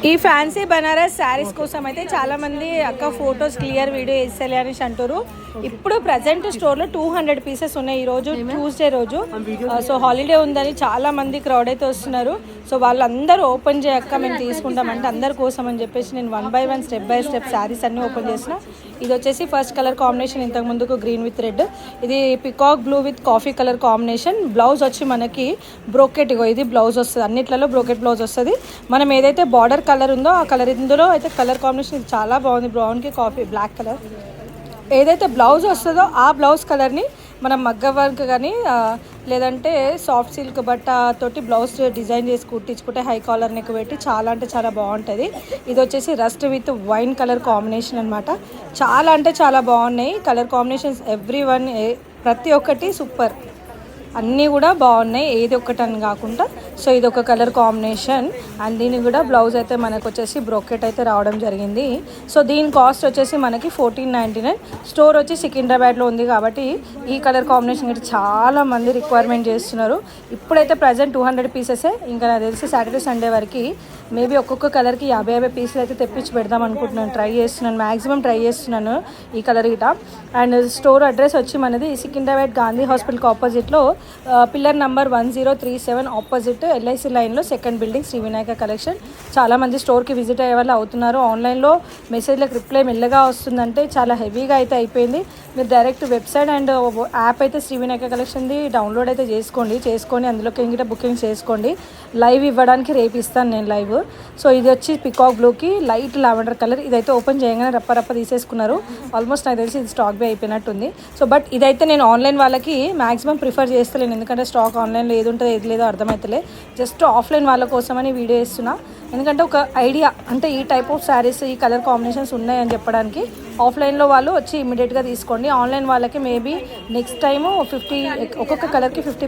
ఈ ఫ్యాన్సీ బనారస్ శారీస్ కోసం అయితే చాలా మంది అక్క ఫొటోస్ క్లియర్ వీడియో వేసేయాలి అనేసి అంటారు. ఇప్పుడు ప్రజెంట్ స్టోర్లో 200 పీసెస్ ఉన్నాయి. ఈరోజు ట్యూస్డే రోజు, సో హాలిడే ఉందని చాలా మంది క్రౌడ్ అయితే వస్తున్నారు. సో వాళ్ళందరూ ఓపెన్ చేయక్క మేము తీసుకుంటామంటే అందరి కోసం అని చెప్పేసి నేను 1 by 1 step by step saris అన్నీ ఓపెన్ చేసిన. ఇది వచ్చేసి ఫస్ట్ కలర్ కాంబినేషన్, ఇంతకు ముందుకు గ్రీన్ విత్ రెడ్, ఇది peacock blue with coffee colour combination. Blouse వచ్చి మనకి బ్రోకెట్, ఇగో ఇది బ్లౌజ్ వస్తుంది, అన్నిట్లలో బ్రోకెట్ బ్లౌజ్ వస్తుంది. మనం ఏదైతే బార్డర్ కలర్ ఉందో ఆ కలర్, ఇందులో అయితే కలర్ కాంబినేషన్ ఇది చాలా బాగుంది, బ్రౌన్కి కాఫీ బ్లాక్ కలర్. ఏదైతే బ్లౌజ్ వస్తుందో ఆ బ్లౌజ్ కలర్ని మనం మగ్గ వర్క్ కానీ లేదంటే సాఫ్ట్ సిల్క్ బట్ట తోటి బ్లౌజ్ డిజైన్ చేసి కుట్టించుకుంటే హై కాలర్ నెక్ పెట్టి చాలా అంటే చాలా బాగుంటుంది. ఇది వచ్చేసి rust with wine colour combination అనమాట. చాలా అంటే చాలా బాగున్నాయి కలర్ కాంబినేషన్స్, ఎవ్రీ వన్ ప్రతి ఒక్కటి సూపర్, అన్నీ కూడా బాగున్నాయి, ఏది ఒక్కటి అని కాకుండా. సో ఇది ఒక కలర్ కాంబినేషన్ అండ్ దీనికి కూడా బ్లౌజ్ అయితే మనకు వచ్చేసి బ్రోకెట్ అయితే రావడం జరిగింది. సో దీని కాస్ట్ వచ్చేసి మనకి 1499. స్టోర్ వచ్చి సికింద్రాబాద్లో ఉంది కాబట్టి ఈ కలర్ కాంబినేషన్ అయితే చాలా మంది రిక్వైర్మెంట్ చేస్తున్నారు. ఇప్పుడైతే ప్రజెంట్ 200 పీసెసే, ఇంకా నాకు తెలిసి సాటర్డే సండే వరకు మేబీ ఒక్కొక్క కలర్కి 50 పీసులు అయితే తెప్పించి పెడదాం అనుకుంటున్నాను. ట్రై చేస్తున్నాను, మ్యాక్సిమం ట్రై చేస్తున్నాను ఈ కలర్ గిట. అండ్ స్టోర్ అడ్రస్ వచ్చి మనది సికింద్రాబాద్ గాంధీ హాస్పిటల్కి ఆపోజిట్లో పిల్లర్ నెంబర్ 1037 ఆపోజిట్ ఎల్ఐసి లైన్లో second building, Shri Vinayaka collection. చాలామంది స్టోర్కి విజిట్ అయ్యే వాళ్ళు అవుతున్నారు. ఆన్లైన్లో మెసేజ్లకు రిప్లై మెల్లగా వస్తుందంటే చాలా హెవీగా అయితే అయిపోయింది. మీరు డైరెక్ట్ వెబ్సైట్ అండ్ యాప్ అయితే శ్రీ వినాయక కలెక్షన్ది డౌన్లోడ్ అయితే చేసుకొని అందులోకి ఇంగిట బుకింగ్ చేసుకోండి. లైవ్ ఇవ్వడానికి రేపు ఇస్తాను నేను లైవ్. సో ఇది వచ్చి పికాక్ బ్లూకి లైట్ లావెండర్ కలర్. ఇదైతే ఓపెన్ చేయగానే రప్ప తీసేసుకున్నారు. ఆల్మోస్ట్ నాకు తెలిసి ఇది స్టాక్ బై అయిపోయినట్టుంది. సో బట్ ఇదైతే నేను ఆన్లైన్ వాళ్ళకి మ్యాక్సిమం ప్రిఫర్ చేస్తలేను, ఎందుకంటే స్టాక్ ఆన్లైన్లో ఏది ఉంటుందో ఏది లేదో అర్థమవుతలే. జస్ట్ ఆఫ్లైన్ వాళ్ళ కోసమని వీడియో ఇస్తున్నా, ఎందుకంటే ఒక ఐడియా అంటే ఈ టైప్ ఆఫ్ శారీస్ ఈ కలర్ కాంబినేషన్స్ ఉన్నాయని చెప్పడానికి. ఆఫ్లైన్లో వాళ్ళు వచ్చి ఇమీడియట్గా తీసుకోండి. ఆన్లైన్ వాళ్ళకి మేబీ నెక్స్ట్ టైము ఒక్కొక్క కలర్కి 50